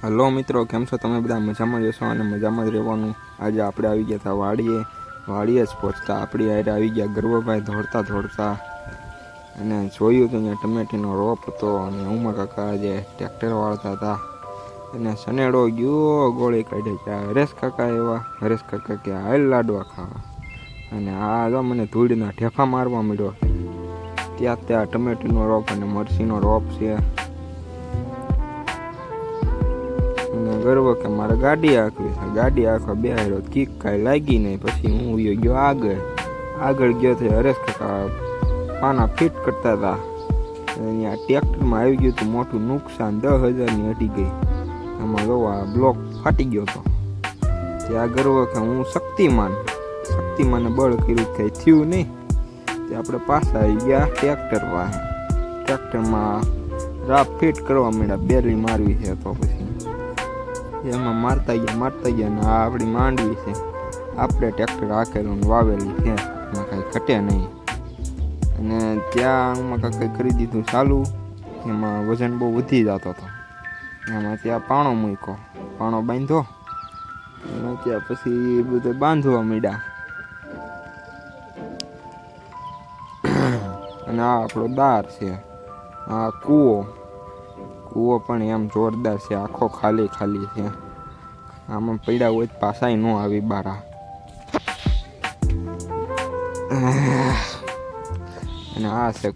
Hello મિત્રો, કેમ છો તમે બધા? મજામાં જશો અને મજામાં જ રહેવાનું. આજે આપણે આવી ગયા હતા વાડીએ જ પહોંચતા આપણી હારે આવી ગયા ગર્વભાઈ દોડતા દોડતા, અને જોયું તો અહીંયા ટમેટીનો રોપ હતો અને ઉમા કાકા જે ટ્રેક્ટર વાળતા હતા અને સનેડો ગયો ગોળી કાઢે કે હરેશ કાકા એવા. હરેશ કાકા કે હાલ લાડવા ખાવા, અને આ જો મને ધૂળના ઠેફા મારવા મળ્યો. ત્યાં ટમેટીનો રોપ અને મરસીનો રોપ છે. ગર્વ કે મારે ગાડી આંકવી છે. ગાડી આંકવા બેહાડ્યો, કીક કાંઈ લાગી નહીં. પછી હું ગયો આગળ ગયો તો હરેશ કાકા પાના ફિટ કરતા હતા. અહીંયા ટ્રેક્ટરમાં આવી ગયું હતું મોટું નુકસાન, 10,000ની અડી ગઈ. એમાં જોવા બ્લોક ફાટી ગયો હતો. ત્યાં ગર્વ કે હું શક્તિમાને બળ કર્યું, કંઈ થયું નહીં. તે આપણે પાછા આવી ગયા ટ્રેક્ટર પાસે. ટ્રેક્ટરમાં રાપ ફિટ કરવા માંડ્યા, બેરી મારવી છે. તો પછી એમાં મારતા ગયા ને આ આપણી માંડવી છે. આપણે ટ્રેક્ટર હાકેલું ને વાવેલી છે, એમાં કાંઈ ઘટે નહીં. અને ત્યાં એમાં કાંઈ કરી દીધું ચાલુ. એમાં વજન બહુ વધી જતો હતો. એમાં ત્યાં પાણો બાંધ્યો. એમાં ત્યાં પછી બધે બાંધવા માંડ્યા. અને આ આપણો દાર છે. આ કૂવો પણ એમ જોરદાર છે, આખો ખાલી છે. આમાં પડ્યા હોય પાછા ન આવી બારા. અને આ છે